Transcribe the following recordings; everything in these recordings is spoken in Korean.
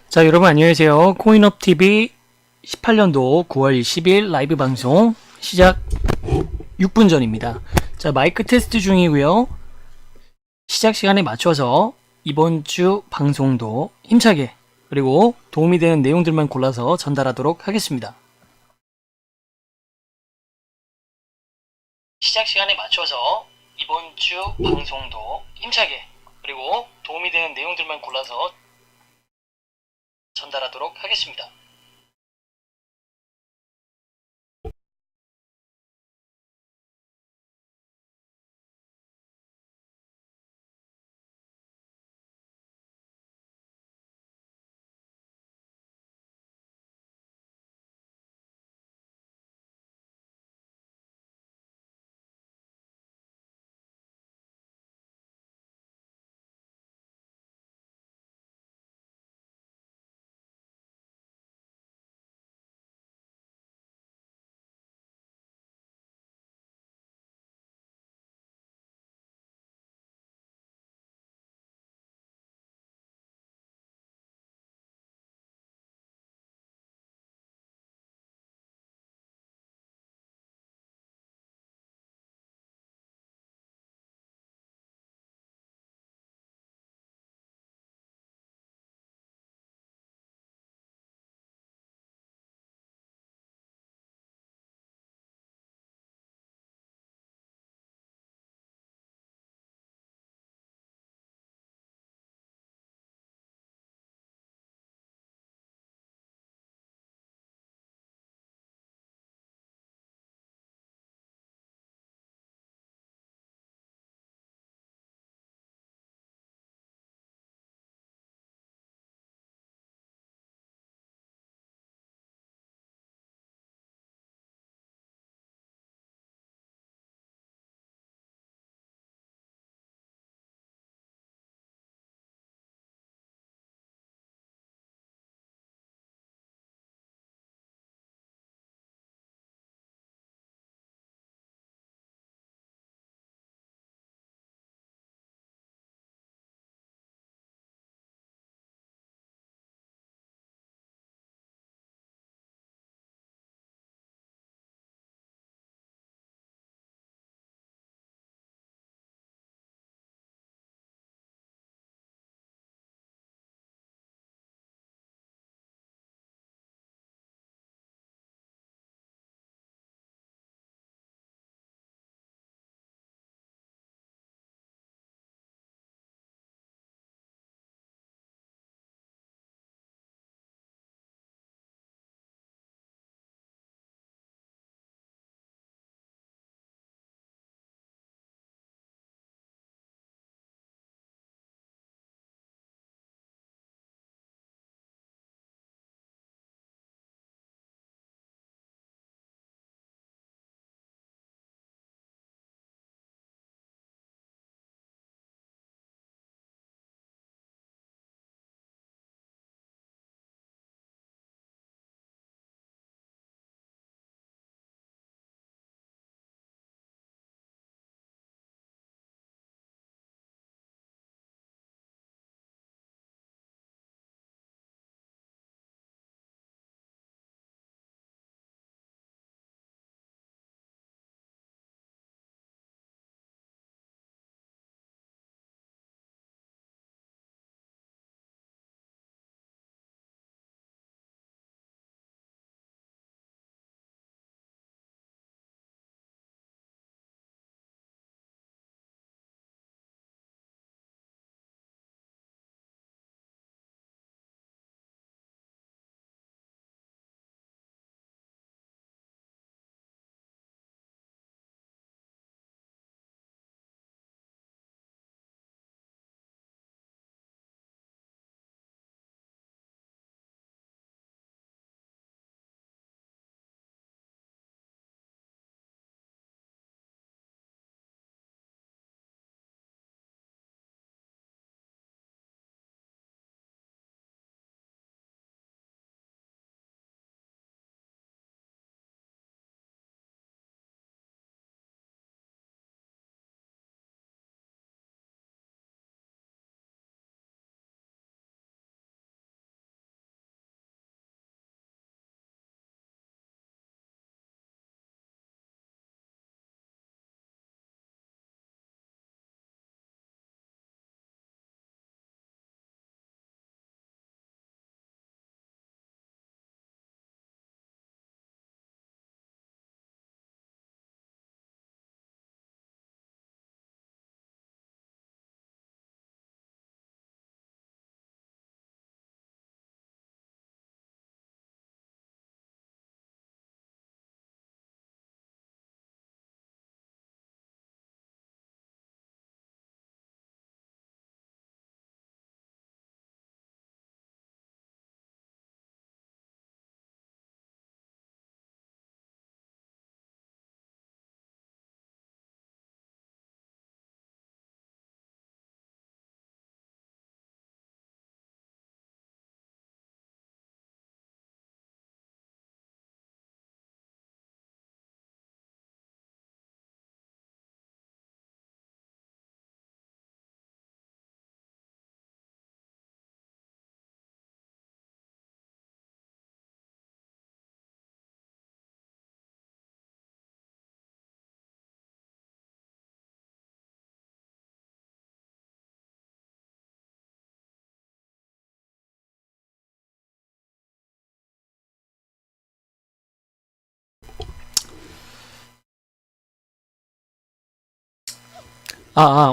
자, 여러분 안녕하세요. 코인업TV 18년도 9월 10일 라이브 방송 시작 6분 전입니다. 자, 마이크 테스트 중이고요. 시작 시간에 맞춰서 이번 주 방송도 힘차게 그리고 도움이 되는 내용들만 골라서 전달하도록 하겠습니다. 시작 시간에 맞춰서 이번 주 방송도 힘차게 그리고 도움이 되는 내용들만 골라서 전달하도록 하겠습니다.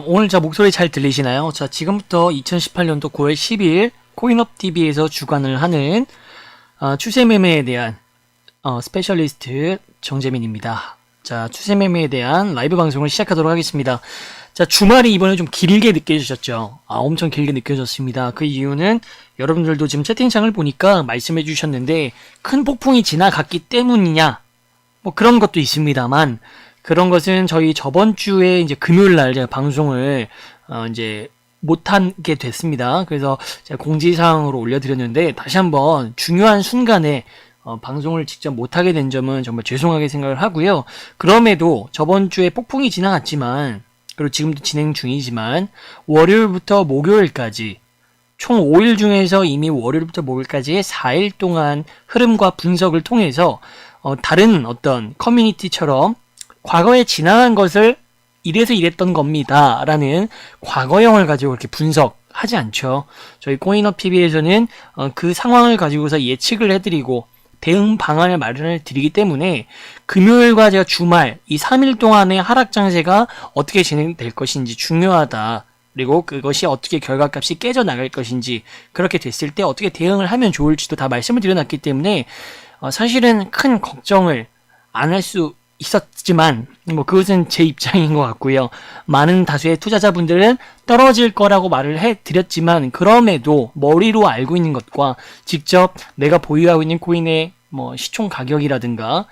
오늘 저 목소리 잘 들리시나요? 자, 지금부터 2018년도 9월 10일 코인업TV에서 주관을 하는 추세 매매에 대한 스페셜리스트 정재민입니다. 자, 추세 매매에 대한 라이브 방송을 시작하도록 하겠습니다. 자, 주말이 이번에 좀 길게 느껴지셨죠? 엄청 길게 느껴졌습니다. 그 이유는 여러분들도 지금 채팅창을 보니까 말씀해 주셨는데 큰 폭풍이 지나갔기 때문이냐? 뭐 그런 것도 있습니다만 그런 것은 저희 저번 주에 이제 금요일 날 제가 방송을 이제 못하게 됐습니다. 그래서 제가 공지사항으로 올려드렸는데 다시 한번 중요한 순간에 방송을 직접 못하게 된 점은 정말 죄송하게 생각을 하고요. 그럼에도 저번 주에 폭풍이 지나갔지만 그리고 지금도 진행 중이지만 월요일부터 목요일까지 총 5일 중에서 이미 월요일부터 목요일까지의 4일 동안 흐름과 분석을 통해서 다른 어떤 커뮤니티처럼 과거에 지나간 것을 이래서 이랬던 겁니다 라는 과거형을 가지고 이렇게 분석하지 않죠. 저희 코인업TV에서는 그 상황을 가지고서 예측을 해드리고 대응 방안을 마련해 드리기 때문에 금요일과 제가 주말 이 3일 동안의 하락 장세가 어떻게 진행될 것인지 중요하다. 그리고 그것이 어떻게 결과값이 깨져 나갈 것인지 그렇게 됐을 때 어떻게 대응을 하면 좋을지도 다 말씀을 드려놨기 때문에 사실은 큰 걱정을 안 할 수 있었지만 뭐 그것은 제 입장인 것 같고요. 많은 다수의 투자자분들은 떨어질 거라고 말을 해드렸지만 그럼에도 머리로 알고 있는 것과 직접 내가 보유하고 있는 코인의 뭐 시총 가격이라든가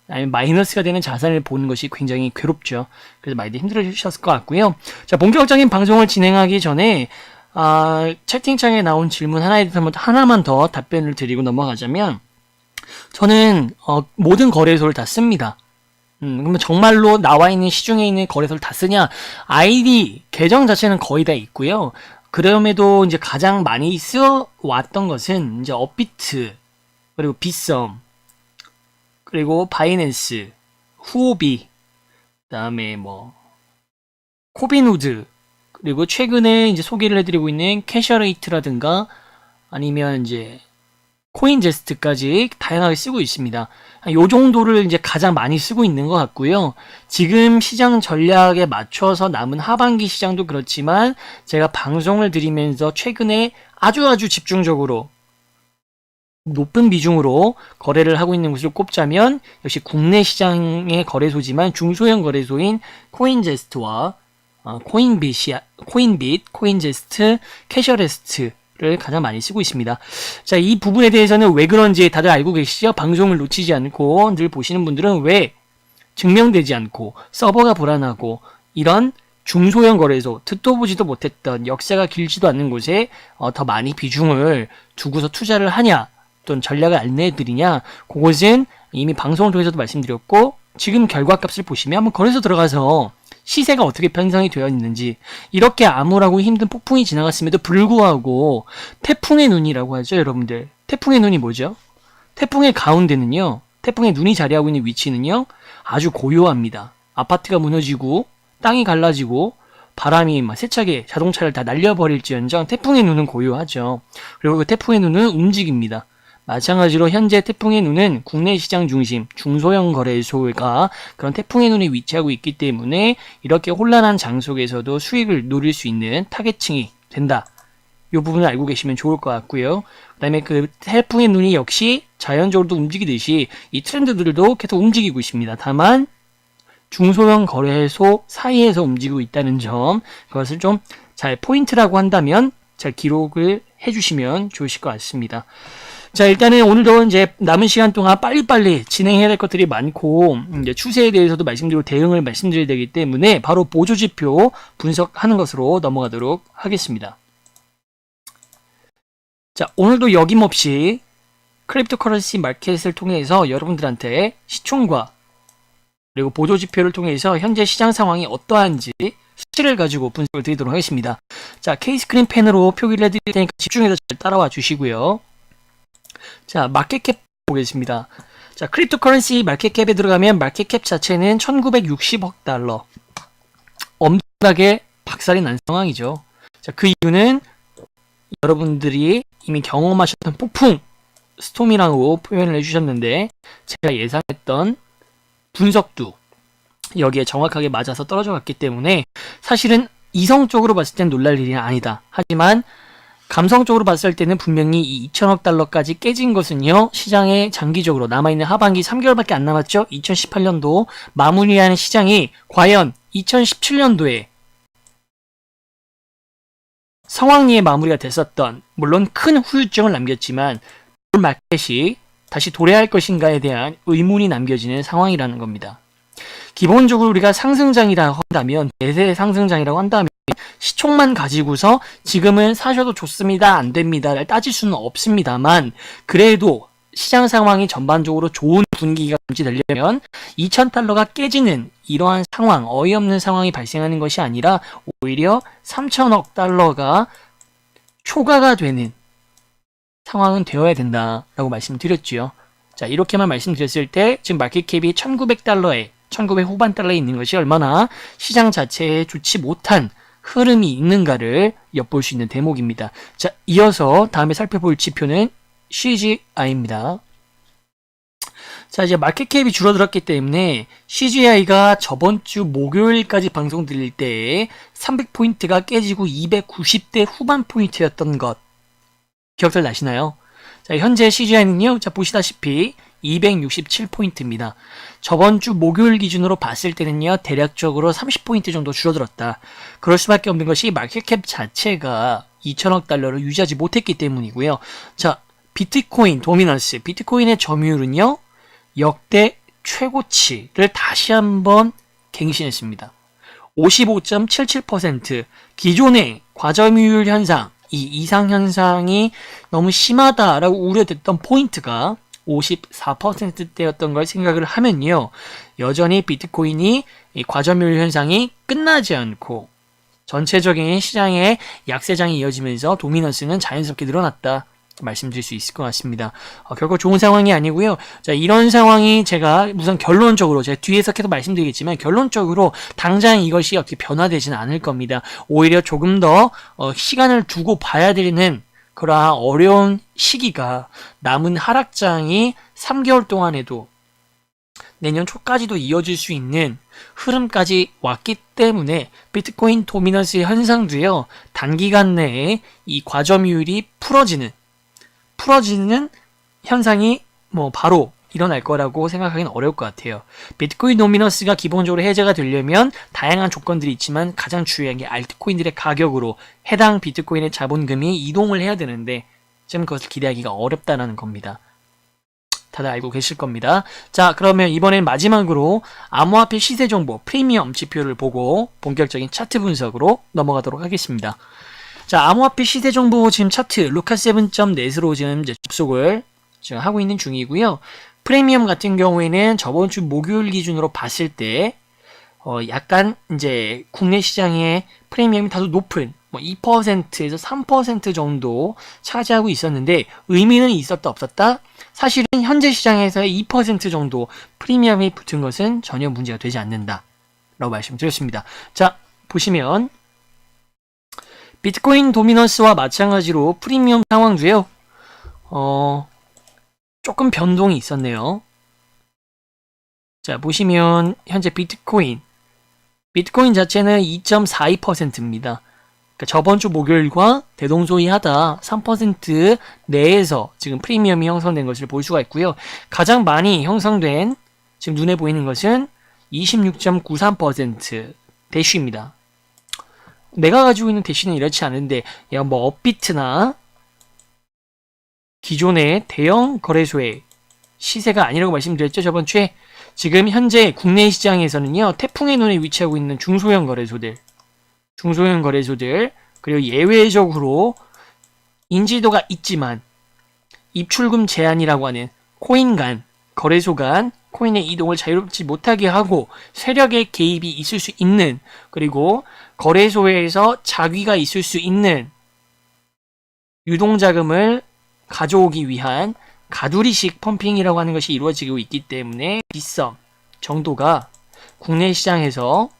아니면 마이너스가 되는 자산을 보는 것이 굉장히 괴롭죠. 그래서 많이들 힘들으셨을 것 같고요. 자, 본격적인 방송을 진행하기 전에 채팅창에 나온 질문 하나만 더 답변을 드리고 넘어가자면 저는 모든 거래소를 다 씁니다. 그러면 정말로 나와 있는 시중에 있는 거래소를 다 쓰냐? 아이디 계정 자체는 거의 다 있고요. 그럼에도 이제 가장 많이 쓰여왔던 것은 이제 업비트, 그리고 빗썸, 그리고 바이낸스, 후오비, 그다음에 뭐 코빈후드, 그리고 최근에 이제 소개를 해드리고 있는 캐셔레이트라든가 아니면 이제 코인제스트까지 다양하게 쓰고 있습니다. 요 정도를 이제 가장 많이 쓰고 있는 것 같고요. 지금 시장 전략에 맞춰서 남은 하반기 시장도 그렇지만 제가 방송을 드리면서 최근에 아주 집중적으로 높은 비중으로 거래를 하고 있는 것을 꼽자면 역시 국내 시장의 거래소지만 중소형 거래소인 코인제스트와 코인빗, 코인제스트, 캐셔레스트 를 가장 많이 쓰고 있습니다. 자, 이 부분에 대해서는 왜 그런지 다들 알고 계시죠? 방송을 놓치지 않고 늘 보시는 분들은 왜 증명되지 않고 서버가 불안하고 이런 중소형 거래소, 듣도 보지도 못했던 역사가 길지도 않는 곳에 더 많이 비중을 두고서 투자를 하냐 또는 전략을 안내해드리냐, 그것은 이미 방송을 통해서도 말씀드렸고 지금 결과값을 보시면 한번 거래소 들어가서 시세가 어떻게 편성이 되어 있는지, 이렇게 암울하고 힘든 폭풍이 지나갔음에도 불구하고 태풍의 눈이라고 하죠, 여러분들. 태풍의 눈이 뭐죠? 태풍의 가운데는요, 태풍의 눈이 자리하고 있는 위치는요, 아주 고요합니다. 아파트가 무너지고 땅이 갈라지고 바람이 막 세차게 자동차를 다 날려버릴지언정 태풍의 눈은 고요하죠. 그리고 그 태풍의 눈은 움직입니다. 마찬가지로 현재 태풍의 눈은 국내 시장 중심 중소형 거래소가 그런 태풍의 눈에 위치하고 있기 때문에 이렇게 혼란한 장 속에서도 수익을 노릴 수 있는 타겟층이 된다. 이 부분을 알고 계시면 좋을 것 같고요. 그 다음에 그 태풍의 눈이 역시 자연적으로 움직이듯이 이 트렌드들도 계속 움직이고 있습니다. 다만 중소형 거래소 사이에서 움직이고 있다는 점, 그것을 좀 잘 포인트라고 한다면 잘 기록을 해주시면 좋으실 것 같습니다. 자, 일단은 오늘도 이제 남은 시간 동안 빨리빨리 진행해야 될 것들이 많고 이제 추세에 대해서도 말씀드리고 대응을 말씀드려야 되기 때문에 바로 보조지표 분석하는 것으로 넘어가도록 하겠습니다. 자, 오늘도 여김없이 크립토커런시 마켓을 통해서 여러분들한테 시총과 그리고 보조지표를 통해서 현재 시장 상황이 어떠한지 수치를 가지고 분석을 드리도록 하겠습니다. 자, K스크린 펜으로 표기를 해드릴 테니까 집중해서 잘 따라와 주시고요. 자, 마켓캡 보겠습니다. 자, 크립토커런시 마켓캡에 들어가면 마켓캡 자체는 1960억 달러. 엄청나게 박살이 난 상황이죠. 자, 그 이유는 여러분들이 이미 경험하셨던 폭풍, 스톰이라고 표현을 해주셨는데 제가 예상했던 분석도 여기에 정확하게 맞아서 떨어져 갔기 때문에 사실은 이성적으로 봤을 땐 놀랄 일이 아니다. 하지만 감성적으로 봤을 때는 분명히 이 2천억 달러까지 깨진 것은요, 시장에 장기적으로 남아있는 하반기 3개월밖에 안 남았죠? 2018년도 마무리하는 시장이 과연 2017년도에 성황리에 마무리가 됐었던, 물론 큰 후유증을 남겼지만 마켓이 다시 도래할 것인가에 대한 의문이 남겨지는 상황이라는 겁니다. 기본적으로 우리가 상승장이라 한다면, 대세 상승장이라고 한다면 시총만 가지고서 지금은 사셔도 좋습니다, 안 됩니다를 따질 수는 없습니다만, 그래도 시장 상황이 전반적으로 좋은 분위기가 유지되려면 2,000달러가 깨지는 이러한 상황, 어이없는 상황이 발생하는 것이 아니라 오히려 3천억 달러가 초과가 되는 상황은 되어야 된다라고 말씀드렸죠. 자, 이렇게만 말씀드렸을 때 지금 마켓캡이 1,900달러에 1,900 후반 달러에 있는 것이 얼마나 시장 자체에 좋지 못한 흐름이 있는가를 엿볼 수 있는 대목입니다. 자, 이어서 다음에 살펴볼 지표는 CGI입니다. 자, 이제 마켓캡이 줄어들었기 때문에 CGI가 저번 주 목요일까지 방송 들릴 때 300포인트가 깨지고 290대 후반 포인트였던 것 기억들 나시나요? 자, 현재 CGI는요, 자, 보시다시피 267포인트입니다. 저번 주 목요일 기준으로 봤을 때는요, 대략적으로 30포인트 정도 줄어들었다. 그럴 수밖에 없는 것이 마켓캡 자체가 2천억 달러를 유지하지 못했기 때문이고요. 자, 비트코인 도미넌스, 비트코인의 점유율은요, 역대 최고치를 다시 한번 갱신했습니다. 55.77%. 기존의 과점유율 현상, 이 이상 현상이 너무 심하다라고 우려됐던 포인트가 54%대였던 걸 생각을 하면요, 여전히 비트코인이 이 과점유율 현상이 끝나지 않고 전체적인 시장의 약세장이 이어지면서 도미넌스는 자연스럽게 늘어났다 말씀드릴 수 있을 것 같습니다. 결코 좋은 상황이 아니고요. 자, 이런 상황이 제가 우선 결론적으로, 제가 뒤에서 계속 말씀드리겠지만 결론적으로 당장 이것이 어떻게 변화되지는 않을 겁니다. 오히려 조금 더 시간을 두고 봐야 되는 그러한 어려운 시기가, 남은 하락장이 3개월 동안에도 내년 초까지도 이어질 수 있는 흐름까지 왔기 때문에 비트코인 도미넌스 현상도요, 단기간 내에 이 과점유율이 풀어지는 현상이 뭐 바로 일어날 거라고 생각하기는 어려울 것 같아요. 비트코인 도미넌스가 기본적으로 해제가 되려면 다양한 조건들이 있지만 가장 중요한 게 알트코인들의 가격으로 해당 비트코인의 자본금이 이동을 해야 되는데 지금 그것을 기대하기가 어렵다는 겁니다. 다들 알고 계실 겁니다. 자, 그러면 이번엔 마지막으로 암호화폐 시세 정보 프리미엄 지표를 보고 본격적인 차트 분석으로 넘어가도록 하겠습니다. 자, 암호화폐 시세 정보 지금 차트 루카7.net으로 지금 접속을 지금 하고 있는 중이고요. 프리미엄 같은 경우에는 저번 주 목요일 기준으로 봤을 때 약간 이제 국내 시장의 프리미엄이 다소 높은 2%에서 3% 정도 차지하고 있었는데 의미는 있었다 없었다? 사실은 현재 시장에서의 2% 정도 프리미엄이 붙은 것은 전혀 문제가 되지 않는다 라고 말씀드렸습니다. 자, 보시면 비트코인 도미넌스와 마찬가지로 프리미엄 상황도요, 조금 변동이 있었네요. 자, 보시면 현재 비트코인 자체는 2.42%입니다. 그러니까 저번 주 목요일과 대동소이하다 3% 내에서 지금 프리미엄이 형성된 것을 볼 수가 있고요. 가장 많이 형성된, 지금 눈에 보이는 것은 26.93% 대쉬입니다. 내가 가지고 있는 대쉬는 이렇지 않은데, 뭐 업비트나 기존의 대형 거래소의 시세가 아니라고 말씀드렸죠, 저번 주에. 지금 현재 국내 시장에서는요, 태풍의 눈에 위치하고 있는 중소형 거래소들, 그리고 예외적으로 인지도가 있지만 입출금 제한이라고 하는 코인 간, 거래소 간 코인의 이동을 자유롭지 못하게 하고 세력의 개입이 있을 수 있는, 그리고 거래소에서 자귀가 있을 수 있는 유동자금을 가져오기 위한 가두리식 펌핑이라고 하는 것이 이루어지고 있기 때문에 빗썸 정도가 국내 시장에서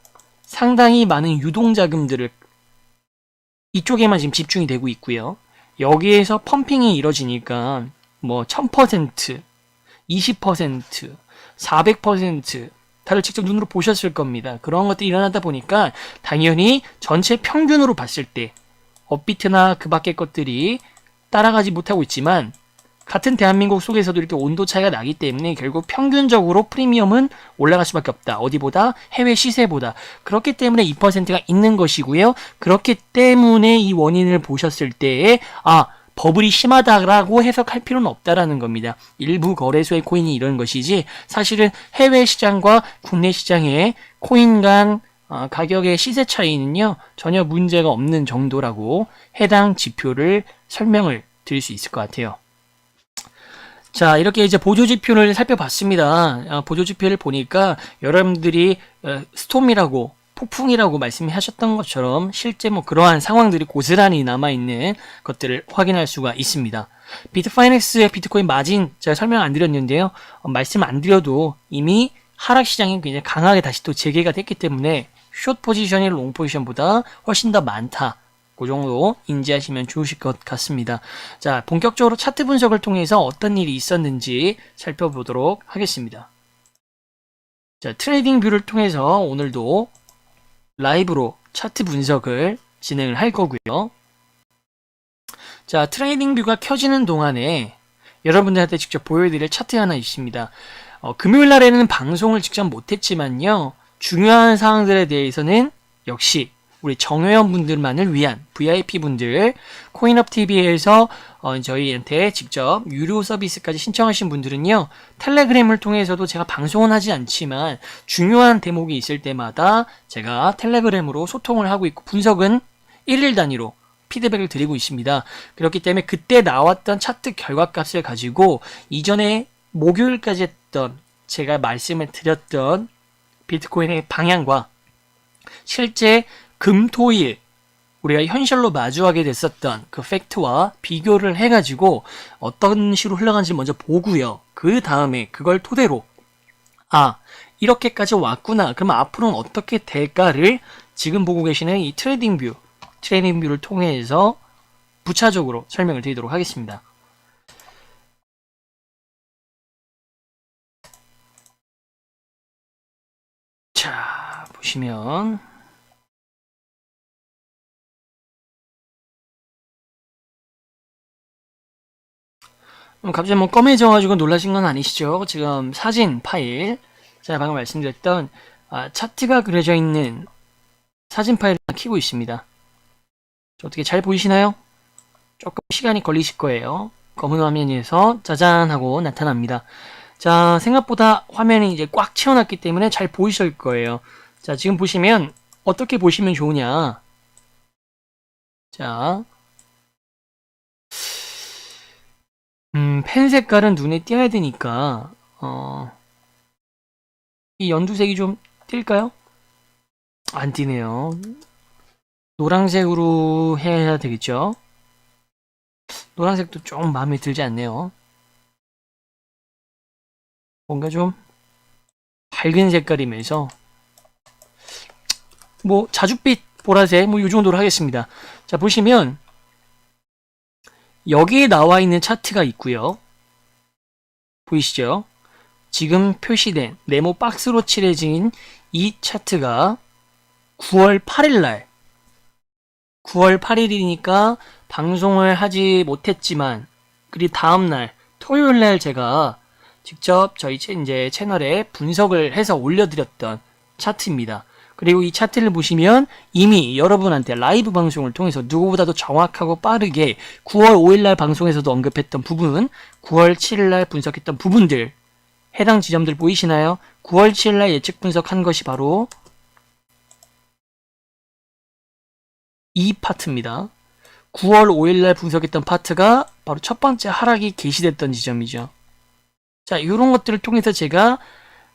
상당히 많은 유동자금들을 이쪽에만 지금 집중이 되고 있고요. 여기에서 펌핑이 이루어지니까 뭐 1000%, 20%, 400%, 다들 직접 눈으로 보셨을 겁니다. 그런 것들이 일어나다 보니까 당연히 전체 평균으로 봤을 때 업비트나 그 밖의 것들이 따라가지 못하고 있지만 같은 대한민국 속에서도 이렇게 온도 차이가 나기 때문에 결국 평균적으로 프리미엄은 올라갈 수밖에 없다. 어디보다? 해외 시세보다. 그렇기 때문에 2%가 있는 것이고요. 그렇기 때문에 이 원인을 보셨을 때에 버블이 심하다라고 해석할 필요는 없다라는 겁니다. 일부 거래소의 코인이 이런 것이지 사실은 해외 시장과 국내 시장의 코인 간 가격의 시세 차이는요 전혀 문제가 없는 정도라고 해당 지표를 설명을 드릴 수 있을 것 같아요. 자, 이렇게 이제 보조지표를 살펴봤습니다. 보조지표를 보니까 여러분들이 스톰이라고 폭풍이라고 말씀하셨던 것처럼 실제 그러한 상황들이 고스란히 남아있는 것들을 확인할 수가 있습니다. 비트파이넥스의 비트코인 마진 제가 설명 안 드렸는데요. 말씀 안 드려도 이미 하락 시장이 굉장히 강하게 다시 또 재개가 됐기 때문에 숏 포지션이 롱 포지션보다 훨씬 더 많다. 그 정도 인지하시면 좋으실 것 같습니다. 자, 본격적으로 차트 분석을 통해서 어떤 일이 있었는지 살펴보도록 하겠습니다. 자, 트레이딩 뷰를 통해서 오늘도 라이브로 차트 분석을 진행을 할 거고요. 자, 트레이딩 뷰가 켜지는 동안에 여러분들한테 직접 보여드릴 차트 하나 있습니다. 금요일 날에는 방송을 직접 못했지만요. 중요한 사항들에 대해서는 역시 우리 정회원 분들만을 위한 VIP 분들 코인업TV에서 저희한테 직접 유료 서비스까지 신청하신 분들은요. 텔레그램을 통해서도 제가 방송은 하지 않지만 중요한 대목이 있을 때마다 제가 텔레그램으로 소통을 하고 있고 분석은 1일 단위로 피드백을 드리고 있습니다. 그렇기 때문에 그때 나왔던 차트 결과값을 가지고 이전에 목요일까지 했던 제가 말씀을 드렸던 비트코인의 방향과 실제 금, 토, 일 우리가 현실로 마주하게 됐었던 그 팩트와 비교를 해가지고 어떤 식으로 흘러가는지 먼저 보고요. 그 다음에 그걸 토대로 이렇게까지 왔구나. 그럼 앞으로는 어떻게 될까를 지금 보고 계시는 이 트레이딩 뷰를 통해서 부차적으로 설명을 드리도록 하겠습니다. 자, 보시면 갑자기 검해져가지고 놀라신 건 아니시죠? 지금 사진 파일, 제가 방금 말씀드렸던 차트가 그려져 있는 사진 파일을 켜고 있습니다. 어떻게 잘 보이시나요? 조금 시간이 걸리실 거예요. 검은 화면에서 짜잔 하고 나타납니다. 자, 생각보다 화면이 이제 꽉 채워놨기 때문에 잘 보이실 거예요. 자, 지금 보시면 어떻게 보시면 좋으냐? 자, 펜 색깔은 눈에 띄어야 되니까 이 연두색이 좀 띌까요? 안 띄네요. 노란색으로 해야 되겠죠? 노란색도 좀 마음에 들지 않네요. 뭔가 좀 밝은 색깔이면서 자줏빛 보라색 이 정도로 하겠습니다. 자, 보시면 여기에 나와 있는 차트가 있고요. 보이시죠? 지금 표시된 네모 박스로 칠해진 이 차트가 9월 8일 8일이니까 방송을 하지 못했지만 그리고 다음날 토요일날 제가 직접 저희 이제 채널에 분석을 해서 올려드렸던 차트입니다. 그리고 이 차트를 보시면 이미 여러분한테 라이브 방송을 통해서 누구보다도 정확하고 빠르게 9월 5일날 방송에서도 언급했던 부분, 9월 7일날 분석했던 부분들, 해당 지점들 보이시나요? 9월 7일날 예측 분석한 것이 바로 이 파트입니다. 9월 5일날 분석했던 파트가 바로 첫 번째 하락이 게시됐던 지점이죠. 자, 이런 것들을 통해서 제가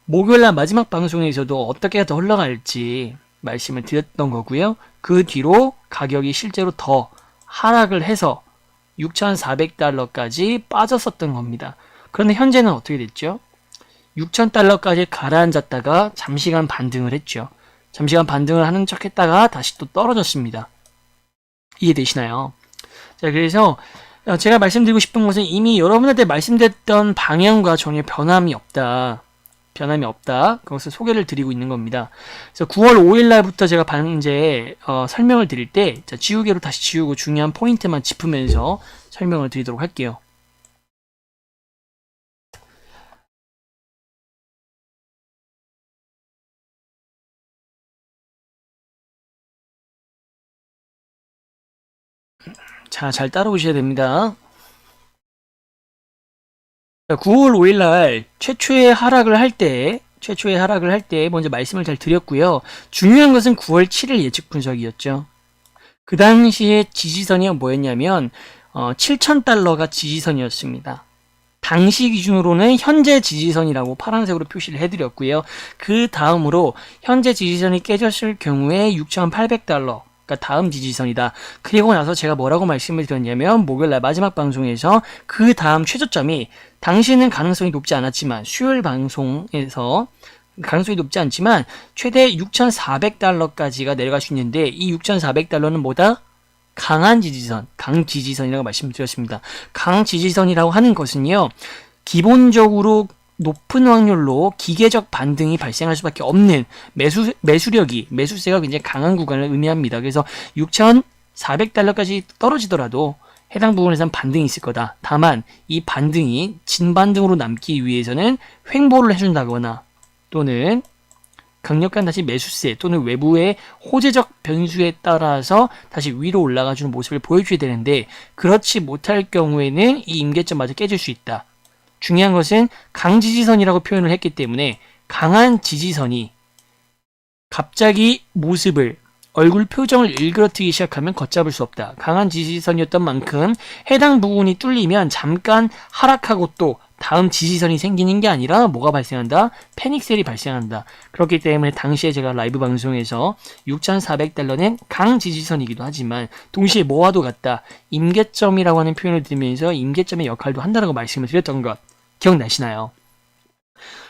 목요일날 마지막 방송에서도 어떻게 더 흘러갈지 말씀을 드렸던 거고요. 그 뒤로 가격이 실제로 더 하락을 해서 6,400달러까지 빠졌었던 겁니다. 그런데 현재는 어떻게 됐죠? 6,000달러까지 가라앉았다가 잠시간 반등을 했죠. 잠시간 반등을 하는 척 했다가 다시 또 떨어졌습니다. 이해되시나요? 자, 그래서 제가 말씀드리고 싶은 것은 이미 여러분한테 말씀드렸던 방향과 전혀 변함이 없다. 변함이 없다. 그것을 소개를 드리고 있는 겁니다. 그래서 9월 5일 날부터 제가 이제 설명을 드릴 때 지우개로 다시 지우고 중요한 포인트만 짚으면서 설명을 드리도록 할게요. 자, 잘 따라오셔야 됩니다. 9월 5일 날 최초의 하락을 할 때 먼저 말씀을 잘 드렸고요. 중요한 것은 9월 7일 예측 분석이었죠. 그 당시에 지지선이 뭐였냐면 7,000달러가 지지선이었습니다. 당시 기준으로는 현재 지지선이라고 파란색으로 표시를 해드렸고요. 그 다음으로 현재 지지선이 깨졌을 경우에 6,800달러, 그러니까 다음 지지선이다. 그리고 나서 제가 뭐라고 말씀을 드렸냐면 목요일날 마지막 방송에서 그 다음 최저점이 당시는 가능성이 높지 않았지만 수요일 방송에서 가능성이 높지 않지만 최대 6,400달러까지가 내려갈 수 있는데 이 6,400달러는 뭐다? 강한 지지선, 강지지선이라고 말씀드렸습니다. 강지지선이라고 하는 것은요, 기본적으로 높은 확률로 기계적 반등이 발생할 수밖에 없는 매수세가 굉장히 강한 구간을 의미합니다. 그래서 6,400달러까지 떨어지더라도 해당 부분에서는 반등이 있을 거다. 다만 이 반등이 진반등으로 남기 위해서는 횡보를 해준다거나 또는 강력한 다시 매수세 또는 외부의 호재적 변수에 따라서 다시 위로 올라가주는 모습을 보여줘야 되는데 그렇지 못할 경우에는 이 임계점마저 깨질 수 있다. 중요한 것은 강지지선이라고 표현을 했기 때문에 강한 지지선이 갑자기 모습을 얼굴 표정을 일그러뜨기 시작하면 걷잡을 수 없다. 강한 지지선이었던 만큼 해당 부분이 뚫리면 잠깐 하락하고 또 다음 지지선이 생기는 게 아니라 뭐가 발생한다? 패닉셀이 발생한다. 그렇기 때문에 당시에 제가 라이브 방송에서 6,400달러는 강지지선이기도 하지만 동시에 뭐와도 같다. 임계점이라고 하는 표현을 들으면서 임계점의 역할도 한다라고 말씀을 드렸던 것 기억나시나요?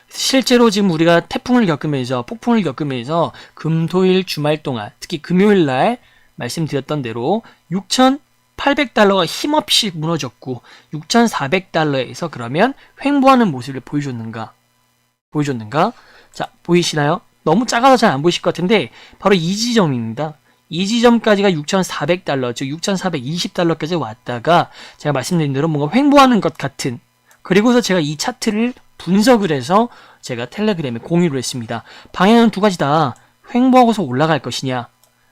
실제로 지금 우리가 폭풍을 겪으면서 금토일 주말 동안 특히 금요일 날 말씀드렸던 대로 6,800달러가 힘없이 무너졌고 6,400달러에서 그러면 횡보하는 모습을 보여줬는가? 자, 보이시나요? 너무 작아서 잘 안 보이실 것 같은데 바로 이 지점입니다. 이 지점까지가 6,400달러, 즉 6,420달러까지 왔다가 제가 말씀드린 대로 뭔가 횡보하는 것 같은 그리고서 제가 이 차트를 분석을 해서 제가 텔레그램에 공유를 했습니다. 방향은 두 가지다. 횡보하고서 올라갈 것이냐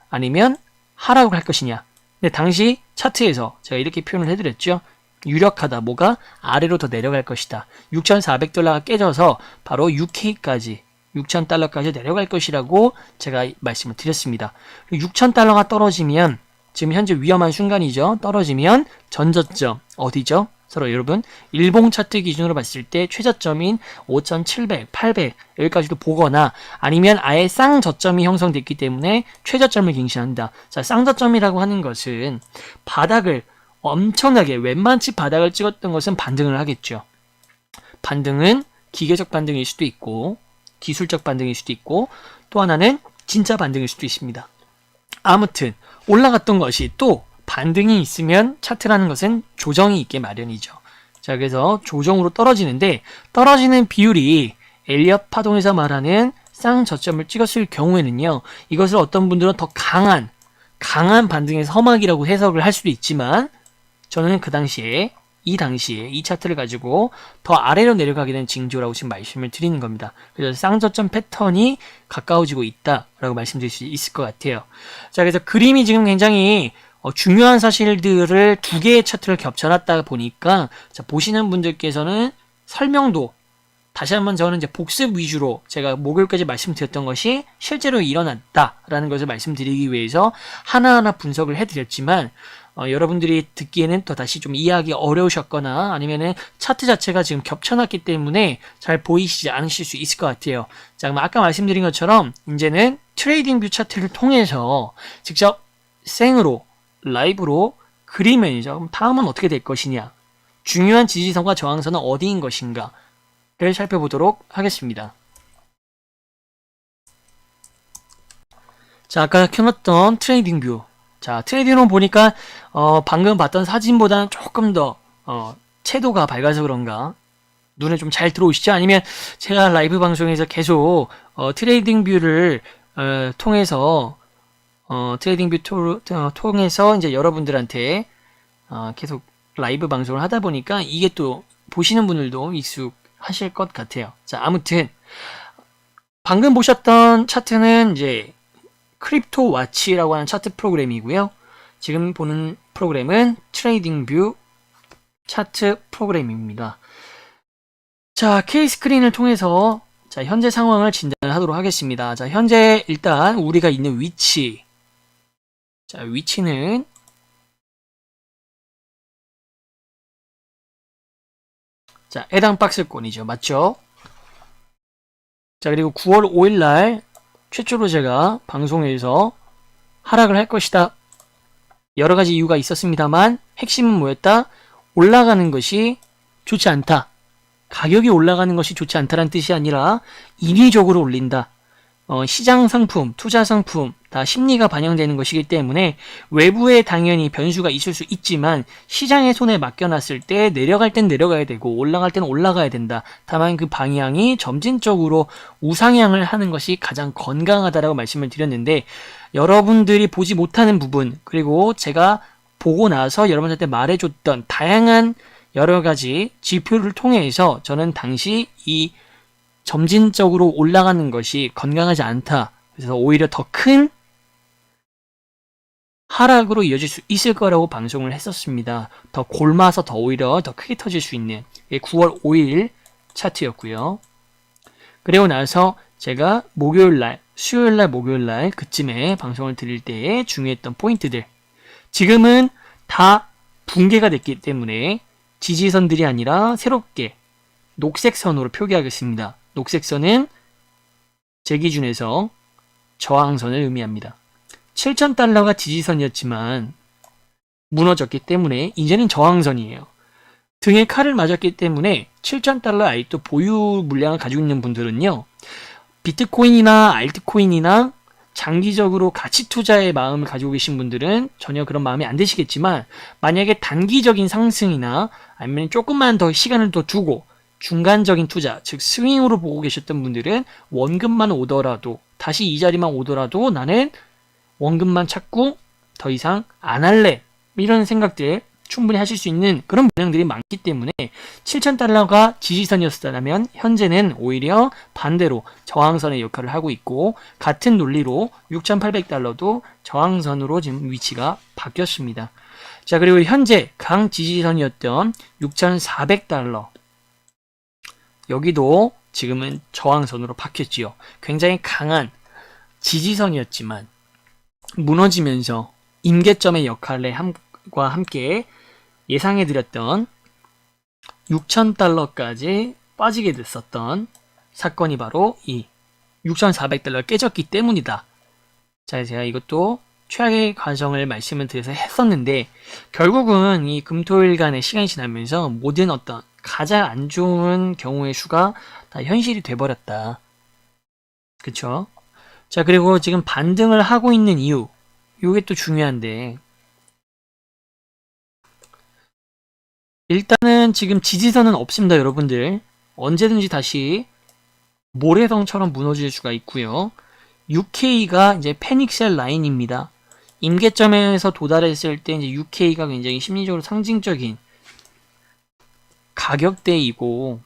아니면 하락을 할 것이냐. 근데 당시 차트에서 제가 이렇게 표현을 해드렸죠. 유력하다. 뭐가 아래로 더 내려갈 것이다. 6,400달러가 깨져서 바로 6K까지 6,000달러까지 내려갈 것이라고 제가 말씀을 드렸습니다. 6,000달러가 떨어지면 지금 현재 위험한 순간이죠. 떨어지면 전저점 어디죠? 서로 여러분 일봉 차트 기준으로 봤을 때 최저점인 5,700, 800 여기까지도 보거나 아니면 아예 쌍저점이 형성됐기 때문에 최저점을 갱신한다. 자, 쌍저점이라고 하는 것은 바닥을 엄청나게 웬만치 바닥을 찍었던 것은 반등을 하겠죠. 반등은 기계적 반등일 수도 있고 기술적 반등일 수도 있고 또 하나는 진짜 반등일 수도 있습니다. 아무튼 올라갔던 것이 또 반등이 있으면 차트라는 것은 조정이 있게 마련이죠. 자, 그래서 조정으로 떨어지는데 떨어지는 비율이 엘리엇 파동에서 말하는 쌍저점을 찍었을 경우에는요. 이것을 어떤 분들은 더 강한 반등의 서막이라고 해석을 할 수도 있지만 저는 이 차트를 가지고 더 아래로 내려가게 된 징조라고 지금 말씀을 드리는 겁니다. 그래서 쌍저점 패턴이 가까워지고 있다라고 말씀드릴 수 있을 것 같아요. 자, 그래서 그림이 지금 굉장히 중요한 사실들을 두 개의 차트를 겹쳐놨다 보니까 자, 보시는 분들께서는 설명도 다시 한번 저는 이제 복습 위주로 제가 목요일까지 말씀드렸던 것이 실제로 일어났다라는 것을 말씀드리기 위해서 하나하나 분석을 해드렸지만 여러분들이 듣기에는 또 다시 좀 이해하기 어려우셨거나 아니면은 차트 자체가 지금 겹쳐놨기 때문에 잘 보이시지 않으실 수 있을 것 같아요. 자, 그럼 아까 말씀드린 것처럼 이제는 트레이딩 뷰 차트를 통해서 직접 생으로 라이브로 그리면이죠. 그럼 다음은 어떻게 될 것이냐? 중요한 지지선과 저항선은 어디인 것인가를 살펴보도록 하겠습니다. 자, 아까 켜놨던 트레이딩 뷰. 자, 트레이딩으로 보니까 방금 봤던 사진보다는 조금 더 채도가 밝아서 그런가 눈에 좀 잘 들어오시죠? 아니면 제가 라이브 방송에서 계속 트레이딩 뷰를 통해서 트레이딩 뷰 통해서 이제 여러분들한테 계속 라이브 방송을 하다 보니까 이게 또 보시는 분들도 익숙하실 것 같아요. 자, 아무튼 방금 보셨던 차트는 이제 크립토 와치라고 하는 차트 프로그램이고요. 지금 보는 프로그램은 트레이딩 뷰 차트 프로그램입니다. 자, K스크린을 통해서 자, 현재 상황을 진단을 하도록 하겠습니다. 자, 현재 일단 우리가 있는 위치. 자, 위치는 자, 해당 박스권이죠. 맞죠? 자, 그리고 9월 5일 날 최초로 제가 방송에서 하락을 할 것이다. 여러 가지 이유가 있었습니다만 핵심은 뭐였다? 올라가는 것이 좋지 않다. 가격이 올라가는 것이 좋지 않다는 뜻이 아니라 인위적으로 올린다. 시장 상품, 투자 상품 다 심리가 반영되는 것이기 때문에 외부에 당연히 변수가 있을 수 있지만 시장의 손에 맡겨놨을 때 내려갈 땐 내려가야 되고 올라갈 땐 올라가야 된다. 다만 그 방향이 점진적으로 우상향을 하는 것이 가장 건강하다라고 말씀을 드렸는데 여러분들이 보지 못하는 부분 그리고 제가 보고 나서 여러분들한테 말해줬던 다양한 여러 가지 지표를 통해서 저는 당시 이 점진적으로 올라가는 것이 건강하지 않다. 그래서 오히려 더 큰 하락으로 이어질 수 있을 거라고 방송을 했었습니다. 더 골마서 더 오히려 더 크게 터질 수 있는 9월 5일 차트였고요. 그리고 나서 제가 목요일날, 수요일날, 목요일날 그쯤에 방송을 드릴 때에 중요했던 포인트들 지금은 다 붕괴가 됐기 때문에 지지선들이 아니라 새롭게 녹색선으로 표기하겠습니다. 녹색선은 제 기준에서 저항선을 의미합니다. 7,000달러가 지지선이었지만 무너졌기 때문에 이제는 저항선이에요. 등에 칼을 맞았기 때문에 7,000달러 아직도 보유 물량을 가지고 있는 분들은요. 비트코인이나 알트코인이나 장기적으로 가치 투자의 마음을 가지고 계신 분들은 전혀 그런 마음이 안 드시겠지만 만약에 단기적인 상승이나 아니면 조금만 더 시간을 더 두고 중간적인 투자, 즉 스윙으로 보고 계셨던 분들은 원금만 오더라도 다시 이 자리만 오더라도 나는 원금만 찾고 더 이상 안 할래 이런 생각들 충분히 하실 수 있는 그런 물량들이 많기 때문에 7,000달러가 지지선이었다면 현재는 오히려 반대로 저항선의 역할을 하고 있고 같은 논리로 6,800달러도 저항선으로 지금 위치가 바뀌었습니다. 자, 그리고 현재 강 지지선이었던 6,400달러 여기도 지금은 저항선으로 바뀌었지요. 굉장히 강한 지지선이었지만 무너지면서 임계점의 역할과 함께 예상해드렸던 6,000달러까지 빠지게 됐었던 사건이 바로 이 6,400달러가 깨졌기 때문이다. 자, 제가 이것도 최악의 과정을 말씀을 드려서 했었는데 결국은 이 금토일간의 시간이 지나면서 모든 어떤 가장 안 좋은 경우의 수가 다 현실이 돼버렸다. 그쵸? 자, 그리고 지금 반등을 하고 있는 이유 이게 또 중요한데 일단은 지금 지지선은 없습니다. 여러분들 언제든지 다시 모래성처럼 무너질 수가 있고요. UK가 이제 패닉셀 라인입니다. 임계점에서 도달했을 때 이제 UK가 굉장히 심리적으로 상징적인 가격대이고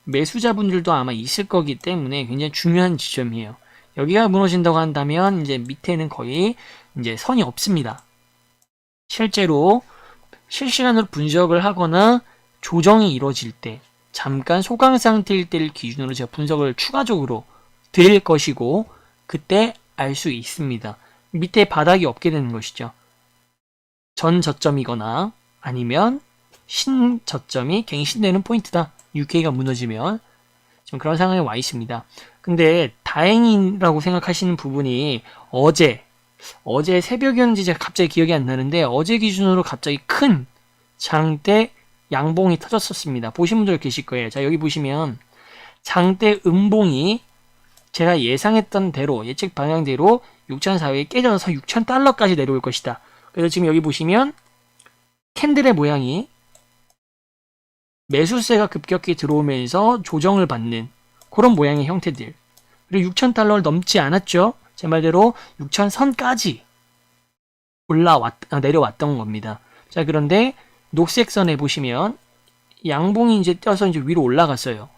매수자분들도 아마 있을 거기 때문에 굉장히 중요한 지점이에요. 여기가 무너진다고 한다면 이제 밑에는 거의 이제 선이 없습니다. 실제로 실시간으로 분석을 하거나 조정이 이루어질 때 잠깐 소강 상태일 때를 기준으로 제가 분석을 추가적으로 드릴 것이고 그때 알 수 있습니다. 밑에 바닥이 없게 되는 것이죠. 전 저점이거나 아니면 신 저점이 갱신되는 포인트다. UK가 무너지면 지금 그런 상황에 와 있습니다. 근데 다행이라고 생각하시는 부분이 어제 새벽이었는지 제가 갑자기 기억이 안 나는데 어제 기준으로 갑자기 큰 장대 양봉이 터졌었습니다. 보신 분들 계실 거예요. 자, 여기 보시면 장대 음봉이 제가 예상했던 대로 예측 방향대로 6,400이 깨져서 6,000달러까지 내려올 것이다. 그래서 지금 여기 보시면 캔들의 모양이 매수세가 급격히 들어오면서 조정을 받는 그런 모양의 형태들. 그리고 6,000달러를 넘지 않았죠. 제 말대로 6,000선까지 내려왔던 겁니다. 자, 그런데 녹색 선에 보시면 양봉이 이제 떠서 이제 위로 올라갔어요.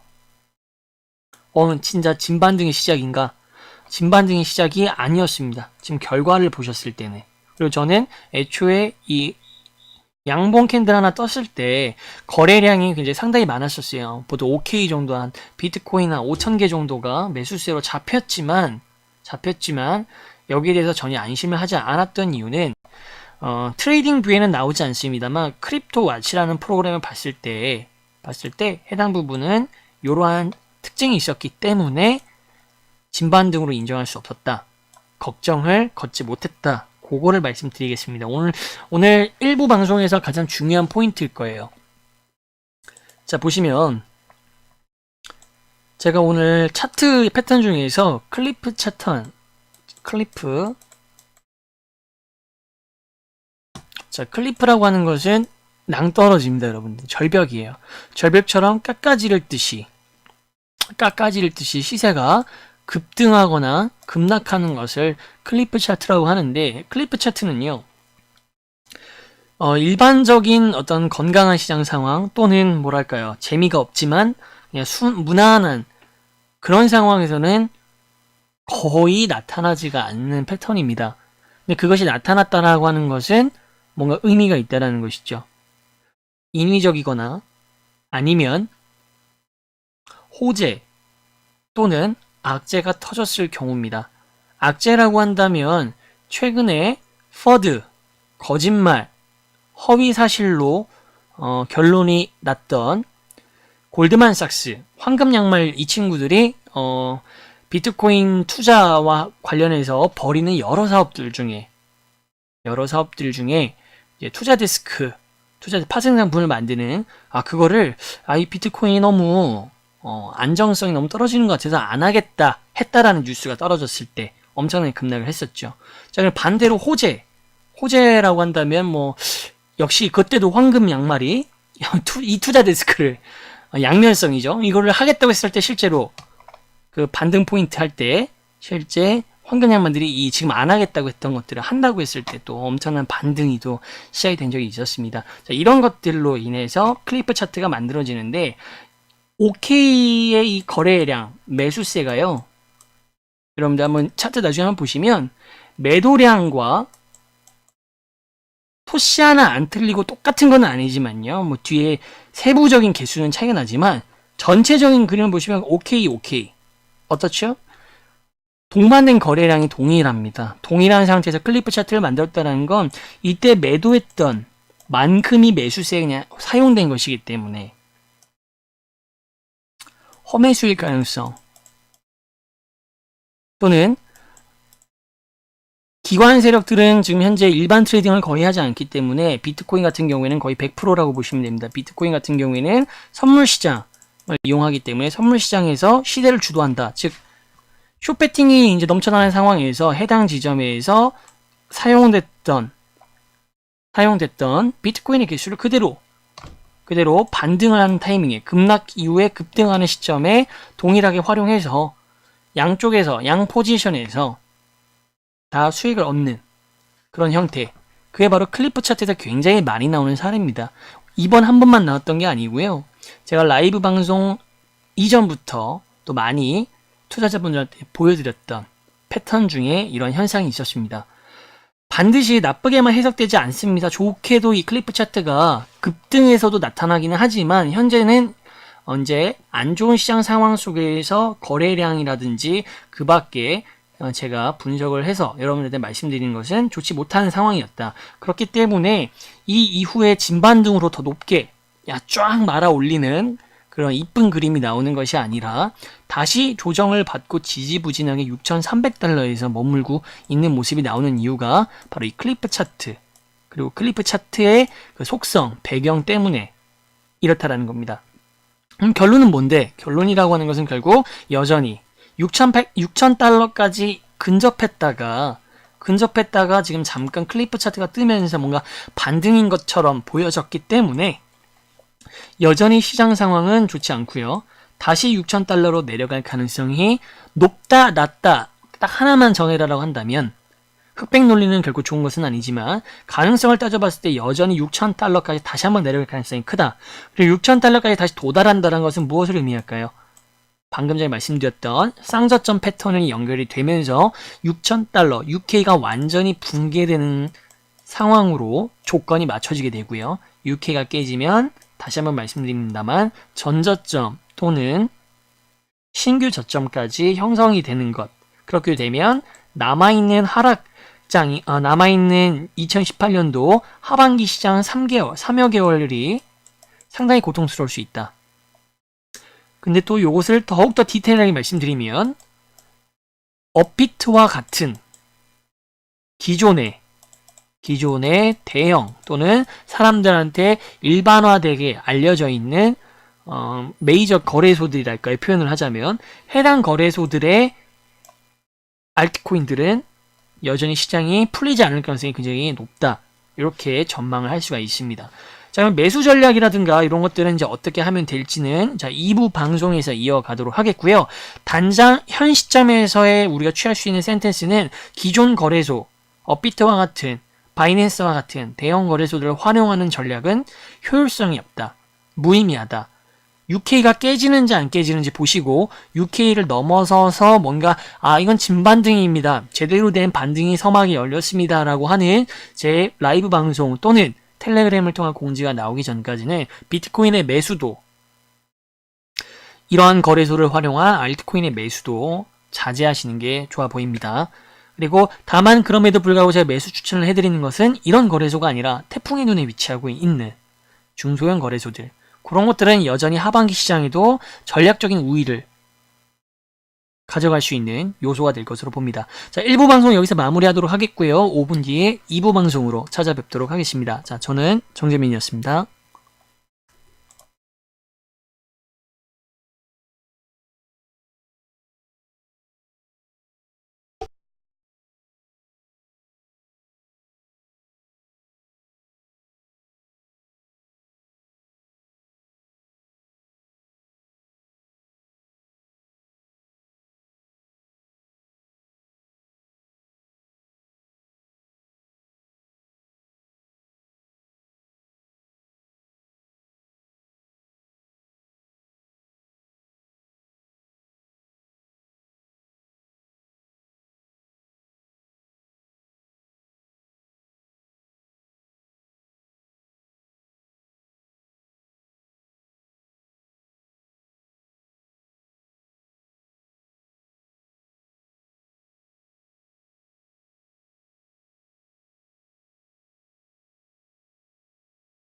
진짜 진반등의 시작인가? 진반등의 시작이 아니었습니다. 지금 결과를 보셨을 때는. 그리고 저는 애초에 이 양봉 캔들 하나 떴을 때 거래량이 굉장히 상당히 많았었어요. 보통 5K 정도 한 비트코인 한 5,000개 정도가 매수세로 잡혔지만 여기에 대해서 전혀 안심을 하지 않았던 이유는 트레이딩 뷰에는 나오지 않습니다만 크립토 와치라는 프로그램을 봤을 때 해당 부분은 이러한 특징이 있었기 때문에 진반등으로 인정할 수 없었다. 걱정을 걷지 못했다. 그거를 말씀드리겠습니다. 오늘 일부 방송에서 가장 중요한 포인트일 거예요. 자, 보시면 제가 오늘 차트 패턴 중에서 클리프 자, 클리프라고 하는 것은 낭떠러지입니다, 여러분들. 절벽이에요. 절벽처럼 깎아지를 듯이 시세가 급등하거나 급락하는 것을 클리프 차트라고 하는데, 클리프 차트는요, 일반적인 어떤 건강한 시장 상황 또는 뭐랄까요, 재미가 없지만 그냥 무난한 그런 상황에서는 거의 나타나지가 않는 패턴입니다. 근데 그것이 나타났다라고 하는 것은 뭔가 의미가 있다라는 것이죠. 인위적이거나 아니면 호재 또는 악재가 터졌을 경우입니다. 악재라고 한다면 최근에 퍼드, 거짓말, 허위 사실로 결론이 났던 골드만삭스, 황금 양말 이 친구들이 비트코인 투자와 관련해서 벌이는 여러 사업들 중에 이제 투자 데스크, 투자 파생상품을 만드는 그거를 이 비트코인이 너무 안정성이 너무 떨어지는 것 같아서 안 하겠다 했다라는 뉴스가 떨어졌을 때 엄청나게 급락을 했었죠. 자, 그럼 반대로 호재라고 한다면 뭐 역시 그때도 황금 양말이 이 투자 데스크를 양면성이죠. 이거를 하겠다고 했을 때 실제로 그 반등 포인트 할 때 실제 황금 양말들이 지금 안 하겠다고 했던 것들을 한다고 했을 때 또 엄청난 반등이 또 시작이 된 적이 있었습니다. 자, 이런 것들로 인해서 클리프 차트가 만들어지는데 OK의 이 거래량 매수세가요. 여러분들 한번 차트 나중에 한번 보시면 매도량과 토시 하나 안 틀리고 똑같은 건 아니지만요. 뭐 뒤에 세부적인 개수는 차이가 나지만 전체적인 그림을 보시면 OK 어떻죠? 동반된 거래량이 동일합니다. 동일한 상태에서 클리프 차트를 만들었다는 건 이때 매도했던 만큼이 매수세에 그냥 사용된 것이기 때문에 허매수일 가능성 또는 기관 세력들은 지금 현재 일반 트레이딩을 거의 하지 않기 때문에 비트코인 같은 경우에는 거의 100%라고 보시면 됩니다. 비트코인 같은 경우에는 선물 시장을 이용하기 때문에 선물 시장에서 시대를 주도한다. 즉 숏배팅이 이제 넘쳐나는 상황에서 해당 지점에서 사용됐던 비트코인의 개수를 그대로 반등을 하는 타이밍에 급락 이후에 급등하는 시점에 동일하게 활용해서 양쪽에서 양 포지션에서 다 수익을 얻는 그런 형태. 그게 바로 클리프 차트에서 굉장히 많이 나오는 사례입니다. 이번 한 번만 나왔던 게 아니고요. 제가 라이브 방송 이전부터 또 많이 투자자분들한테 보여드렸던 패턴 중에 이런 현상이 있었습니다. 반드시 나쁘게만 해석되지 않습니다. 좋게도 이 클리프 차트가 급등에서도 나타나기는 하지만 현재는 언제 안 좋은 시장 상황 속에서 거래량이라든지 그 밖에 제가 분석을 해서 여러분들한테 말씀드리는 것은 좋지 못한 상황이었다. 그렇기 때문에 이 이후에 진반등으로 더 높게 쫙 말아 올리는 그런 이쁜 그림이 나오는 것이 아니라 다시 조정을 받고 지지부진하게 6,300달러에서 머물고 있는 모습이 나오는 이유가 바로 이 클리프 차트 그리고 클리프 차트의 그 속성, 배경 때문에 이렇다라는 겁니다. 결론은 뭔데? 결론이라고 하는 것은 결국 여전히 6,000달러까지 근접했다가 지금 잠깐 클리프 차트가 뜨면서 뭔가 반등인 것처럼 보여졌기 때문에 여전히 시장 상황은 좋지 않고요. 다시 6,000달러로 내려갈 가능성이 높다, 낮다, 딱 하나만 정해라라고 한다면 흑백 논리는 결코 좋은 것은 아니지만 가능성을 따져봤을 때 여전히 6,000달러까지 다시 한번 내려갈 가능성이 크다. 그리고 6,000달러까지 다시 도달한다는 것은 무엇을 의미할까요? 방금 전에 말씀드렸던 쌍저점 패턴이 연결이 되면서 6,000달러, UK가 완전히 붕괴되는 상황으로 조건이 맞춰지게 되고요. UK가 깨지면 다시 한번 말씀드립니다만 전저점 또는 신규 저점까지 형성이 되는 것. 그렇게 되면 남아있는 남아있는 2018년도 하반기 시장 3여 개월이 상당히 고통스러울 수 있다. 근데 또 이것을 더욱더 디테일하게 말씀드리면 업비트와 같은 기존의 대형 또는 사람들한테 일반화되게 알려져 있는 메이저 거래소들이랄까요? 표현을 하자면 해당 거래소들의 알트코인들은 여전히 시장이 풀리지 않을 가능성이 굉장히 높다. 이렇게 전망을 할 수가 있습니다. 자, 그럼 매수 전략이라든가 이런 것들은 이제 어떻게 하면 될지는 2부 방송에서 이어가도록 하겠고요. 단장 현 시점에서의 우리가 취할 수 있는 센텐스는 기존 거래소, 업비트와 같은 바이낸스와 같은 대형 거래소들을 활용하는 전략은 효율성이 없다. 무의미하다. UK가 깨지는지 안 깨지는지 보시고 UK를 넘어서서 뭔가 이건 진반등입니다. 제대로 된 반등이 서막이 열렸습니다. 라고 하는 제 라이브 방송 또는 텔레그램을 통한 공지가 나오기 전까지는 비트코인의 매수도 이러한 거래소를 활용한 알트코인의 매수도 자제하시는 게 좋아 보입니다. 그리고 다만 그럼에도 불구하고 제가 매수 추천을 해드리는 것은 이런 거래소가 아니라 태풍의 눈에 위치하고 있는 중소형 거래소들 그런 것들은 여전히 하반기 시장에도 전략적인 우위를 가져갈 수 있는 요소가 될 것으로 봅니다. 자, 1부 방송 여기서 마무리하도록 하겠고요. 5분 뒤에 2부 방송으로 찾아뵙도록 하겠습니다. 자, 저는 정재민이었습니다.